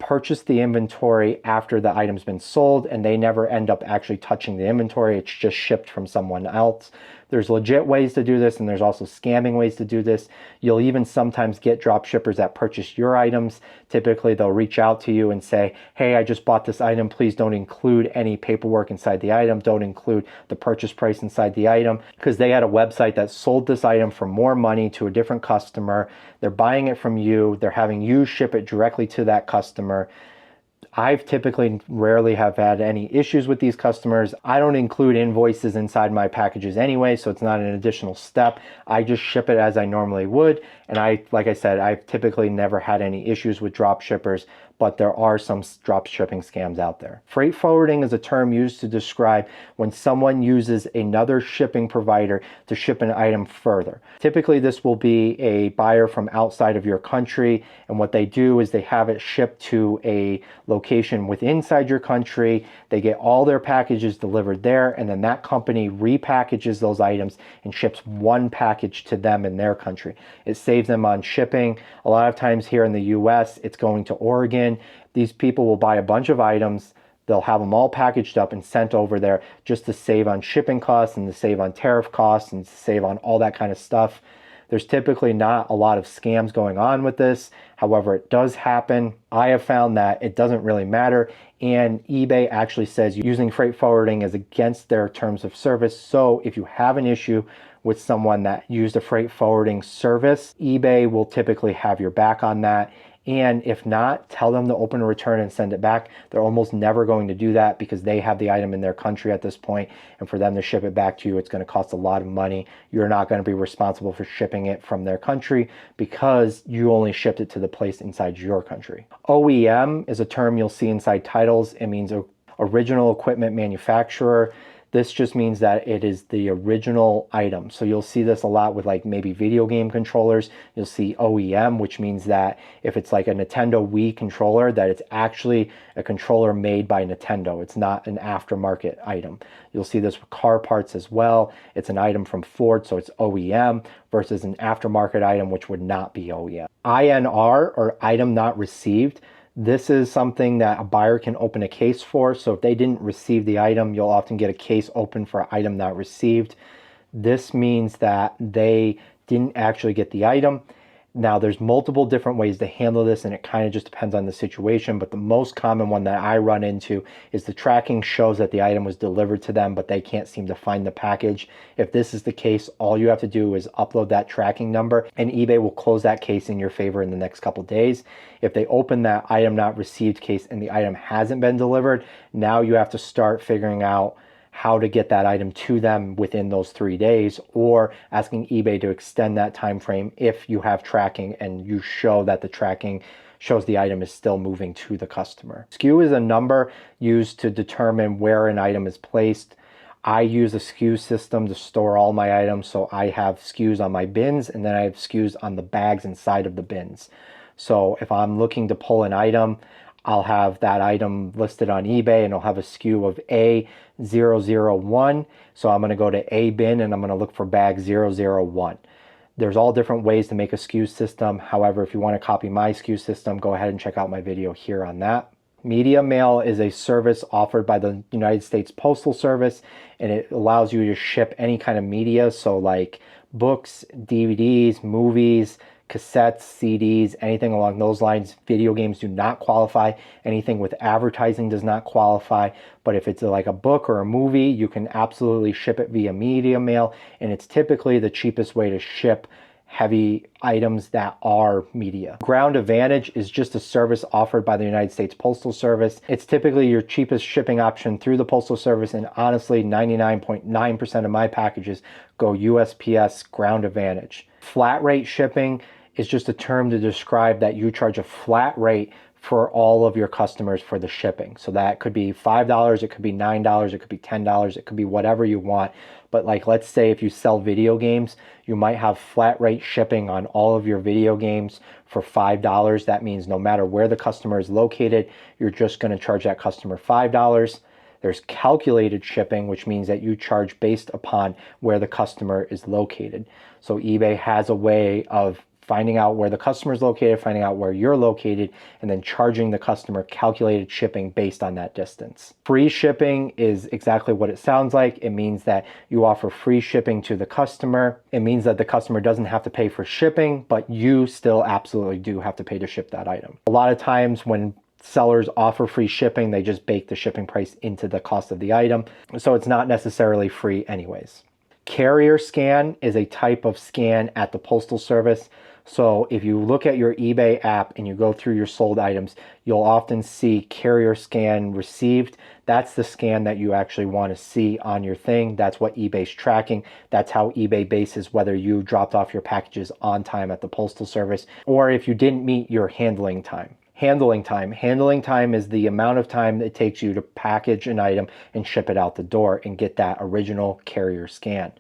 purchase the inventory after the item's been sold and they never end up actually touching the inventory. It's just shipped from someone else. There's legit ways to do this and there's also scamming ways to do this. You'll even sometimes get drop shippers that purchase your items. Typically they'll reach out to you and say, hey, I just bought this item. Please don't include any paperwork inside the item. Don't include the purchase price inside the item, because they had a website that sold this item for more money to a different customer. They're buying it from you. They're having you ship it directly to that customer. I've typically rarely have had any issues with these customers. I don't include invoices inside my packages anyway, so it's not an additional step. I just ship it as I normally would. And like I said, I've typically never had any issues with drop shippers, but there are some drop shipping scams out there. Freight forwarding is a term used to describe when someone uses another shipping provider to ship an item further. Typically, this will be a buyer from outside of your country, and what they do is they have it shipped to a location inside your country. They get all their packages delivered there, and then that company repackages those items and ships one package to them in their country. It saves them on shipping. A lot of times here in the US, it's going to Oregon. These people will buy a bunch of items. They'll have them all packaged up and sent over there just to save on shipping costs and to save on tariff costs and to save on all that kind of stuff. There's typically not a lot of scams going on with this. However, it does happen. I have found that it doesn't really matter. And eBay actually says using freight forwarding is against their terms of service. So if you have an issue with someone that used a freight forwarding service, eBay will typically have your back on that. And if not, tell them to open a return and send it back. They're almost never going to do that because they have the item in their country at this point, and for them to ship it back to you, it's going to cost a lot of money. You're not going to be responsible for shipping it from their country because you only shipped it to the place inside your country. OEM is a term you'll see inside titles. It means original equipment manufacturer. This just means that it is the original item. So you'll see this a lot with like maybe video game controllers. You'll see OEM, which means that if it's like a Nintendo Wii controller, that it's actually a controller made by Nintendo. It's not an aftermarket item. You'll see this with car parts as well. It's an item from Ford, so it's OEM versus an aftermarket item, which would not be OEM. INR, or item not received. This is something that a buyer can open a case for. So if they didn't receive the item, you'll often get a case open for an item not received. This means that they didn't actually get the item. Now, there's multiple different ways to handle this, and it kind of just depends on the situation, but the most common one that I run into is the tracking shows that the item was delivered to them, but they can't seem to find the package. If this is the case, all you have to do is upload that tracking number, and eBay will close that case in your favor in the next couple days. If they open that item not received case and the item hasn't been delivered, now you have to start figuring out how to get that item to them within those 3 days, or asking eBay to extend that time frame if you have tracking and you show that the tracking shows the item is still moving to the customer. SKU is a number used to determine where an item is placed. I use a SKU system to store all my items, so I have SKUs on my bins and then I have SKUs on the bags inside of the bins. So if I'm looking to pull an item, I'll have that item listed on eBay and I'll have a SKU of A001. So I'm going to go to A bin and I'm going to look for bag 001. There's all different ways to make a SKU system. However, if you want to copy my SKU system, go ahead and check out my video here on that. Media mail is a service offered by the United States Postal Service, and it allows you to ship any kind of media. So like books, DVDs, movies, cassettes, CDs, anything along those lines. Video games do not qualify. Anything with advertising does not qualify. But if it's like a book or a movie, you can absolutely ship it via media mail. And it's typically the cheapest way to ship heavy items that are media. Ground Advantage is just a service offered by the United States Postal Service. It's typically your cheapest shipping option through the Postal Service, and honestly, 99.9% of my packages go USPS Ground Advantage. Flat rate shipping is just a term to describe that you charge a flat rate for all of your customers for the shipping. So that could be $5, it could be $9, it could be $10, it could be whatever you want. But like, let's say if you sell video games, you might have flat rate shipping on all of your video games for $5. That means no matter where the customer is located, you're just going to charge that customer $5. There's calculated shipping, which means that you charge based upon where the customer is located. So eBay has a way of finding out where the customer is located, finding out where you're located, and then charging the customer calculated shipping based on that distance. Free shipping is exactly what it sounds like. It means that you offer free shipping to the customer. It means that the customer doesn't have to pay for shipping, but you still absolutely do have to pay to ship that item. A lot of times when sellers offer free shipping, they just bake the shipping price into the cost of the item, so it's not necessarily free anyways. Carrier scan is a type of scan at the Postal Service. So if you look at your eBay app and you go through your sold items, you'll often see carrier scan received. That's the scan that you actually want to see on your thing. That's what eBay's tracking. That's how eBay bases whether you dropped off your packages on time at the Postal Service or if you didn't meet your handling time. Handling time. Handling time is the amount of time it takes you to package an item and ship it out the door and get that original carrier scan.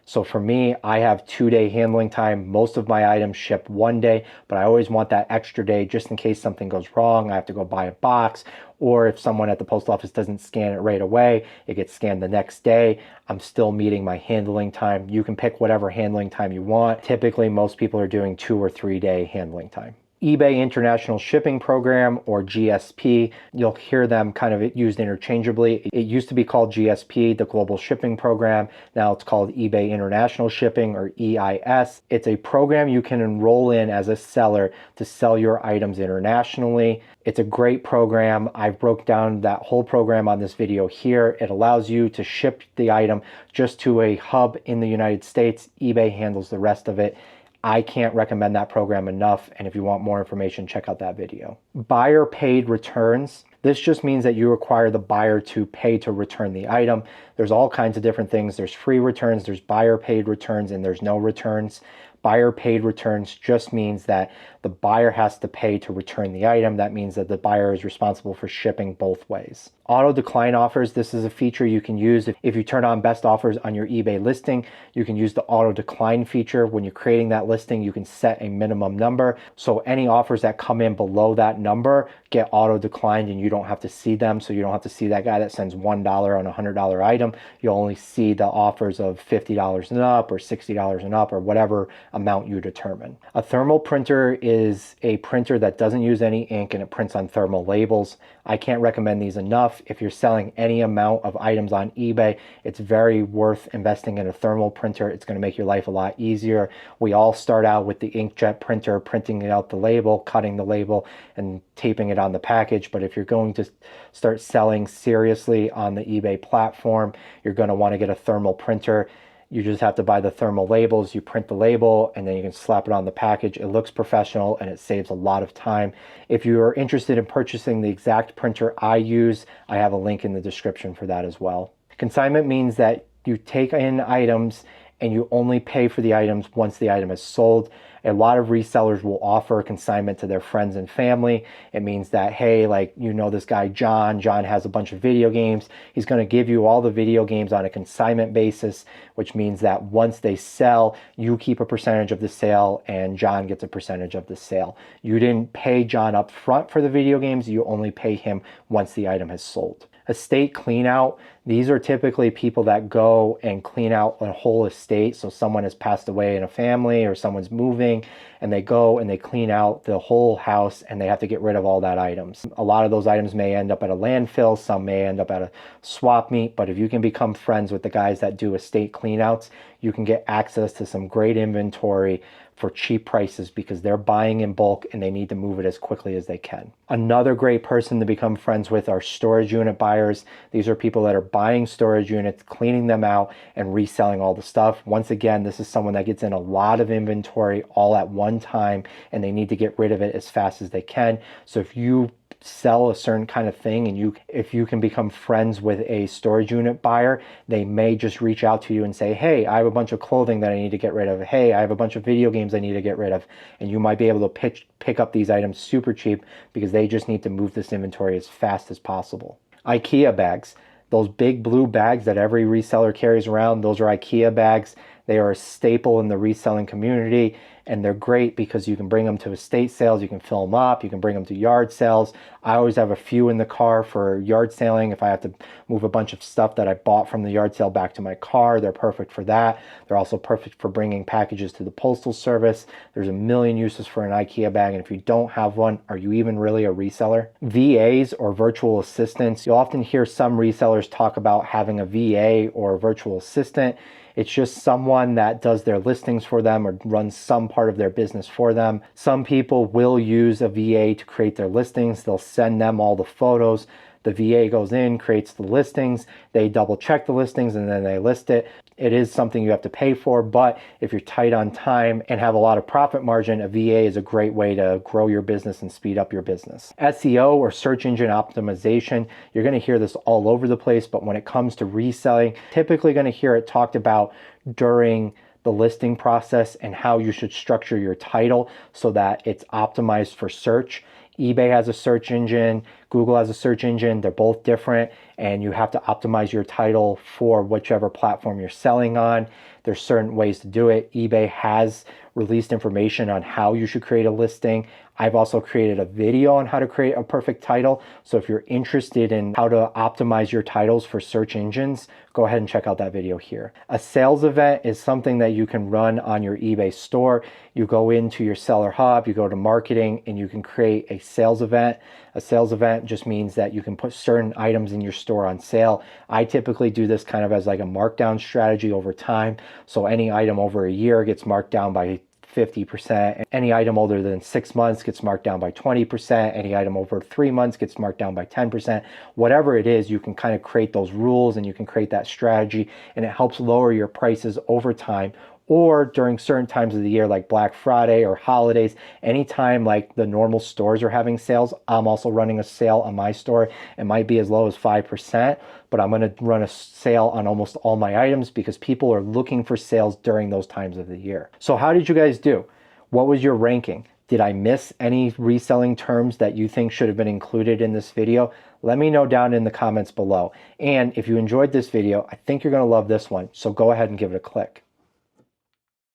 So for me, I have 2-day handling time. Most of my items ship 1 day, but I always want that extra day just in case something goes wrong. I have to go buy a box, or if someone at the post office doesn't scan it right away, it gets scanned the next day. I'm still meeting my handling time. You can pick whatever handling time you want. Typically, most people are doing 2 or 3 day handling time. eBay International Shipping Program, or GSP. You'll hear them kind of used interchangeably. It used to be called GSP, the Global Shipping Program. Now it's called eBay International Shipping, or EIS. It's a program you can enroll in as a seller to sell your items internationally. It's a great program. I've broke down that whole program on this video here. It allows you to ship the item just to a hub in the United States. eBay handles the rest of it. I can't recommend that program enough, and if you want more information, check out that video. Buyer paid returns. This just means that you require the buyer to pay to return the item. There's all kinds of different things. There's free returns, there's buyer paid returns, and there's no returns. Buyer paid returns just means that the buyer has to pay to return the item. That means that the buyer is responsible for shipping both ways. Auto decline offers. This is a feature you can use if you turn on best offers on your eBay listing. You can use the auto decline feature. When you're creating that listing, you can set a minimum number. So any offers that come in below that number get auto declined and you don't have to see them. So you don't have to see that guy that sends $1 on a $100 item. You'll only see the offers of $50 and up or $60 and up or whatever amount you determine. A thermal printer is a printer that doesn't use any ink and it prints on thermal labels. I can't recommend these enough. If you're selling any amount of items on eBay, it's very worth investing in a thermal printer. It's going to make your life a lot easier. We all start out with the inkjet printer, printing out the label, cutting the label, and taping it on the package. But if you're going to start selling seriously on the eBay platform, you're going to want to get a thermal printer. You just have to buy the thermal labels, you print the label, and then you can slap it on the package. It looks professional and it saves a lot of time. If you are interested in purchasing the exact printer I use, I have a link in the description for that as well. Consignment means that you take in items and you only pay for the items once the item is sold. A lot of resellers will offer consignment to their friends and family. It means that, hey, like, you know this guy John has a bunch of video games. He's going to give you all the video games on a consignment basis, which means that once they sell, you keep a percentage of the sale and John gets a percentage of the sale. You didn't pay John up front for the video games. You only pay him once the item has sold. Estate clean out. These are typically people that go and clean out a whole estate. So someone has passed away in a family or someone's moving and they go and they clean out the whole house and they have to get rid of all that items. A lot of those items may end up at a landfill. Some may end up at a swap meet. But if you can become friends with the guys that do estate clean outs, you can get access to some great inventory for cheap prices because they're buying in bulk and they need to move it as quickly as they can. Another great person to become friends with are storage unit buyers. These are people that are buying storage units, cleaning them out, and reselling all the stuff. Once again, this is someone that gets in a lot of inventory all at one time and they need to get rid of it as fast as they can. So if you sell a certain kind of thing and if you can become friends with a storage unit buyer, they may just reach out to you and say, hey, I have a bunch of clothing that I need to get rid of. Hey, I have a bunch of video games I need to get rid of. And you might be able to pick up these items super cheap because they just need to move this inventory as fast as possible. IKEA bags. Those big blue bags that every reseller carries around, those are IKEA bags. They are a staple in the reselling community, and they're great because you can bring them to estate sales, you can fill them up, you can bring them to yard sales. I always have a few in the car for yard selling. If I have to move a bunch of stuff that I bought from the yard sale back to my car, they're perfect for that. They're also perfect for bringing packages to the postal service. There's a million uses for an IKEA bag, and if you don't have one, are you even really a reseller? VAs or virtual assistants. You'll often hear some resellers talk about having a VA or a virtual assistant. It's just someone that does their listings for them or runs some part of their business for them. Some people will use a VA to create their listings. They'll send them all the photos. The VA goes in, creates the listings, they double check the listings, and then they list it. It is something you have to pay for, but if you're tight on time and have a lot of profit margin, a VA is a great way to grow your business and speed up your business. SEO or search engine optimization, you're going to hear this all over the place, but when it comes to reselling, typically going to hear it talked about during the listing process and how you should structure your title so that it's optimized for search. eBay has a search engine, Google has a search engine, they're both different, and you have to optimize your title for whichever platform you're selling on. There's certain ways to do it. eBay has released information on how you should create a listing. I've also created a video on how to create a perfect title. So if you're interested in how to optimize your titles for search engines, go ahead and check out that video here. A sales event is something that you can run on your eBay store. You go into your seller hub, you go to marketing, and you can create a sales event. A sales event just means that you can put certain items in your store on sale. I typically do this kind of as like a markdown strategy over time. So any item over a year gets marked down by 50%. Any item older than 6 months gets marked down by 20%. Any item over 3 months gets marked down by 10%. Whatever it is, you can kind of create those rules and you can create that strategy, and it helps lower your prices over time. Or during certain times of the year like Black Friday or holidays, anytime like the normal stores are having sales, I'm also running a sale on my store. It might be as low as 5%, but I'm going to run a sale on almost all my items because people are looking for sales during those times of the year. So how did you guys do? What was your ranking? Did I miss any reselling terms that you think should have been included in this video? Let me know down in the comments below. And if you enjoyed this video, I think you're going to love this one. So go ahead and give it a click.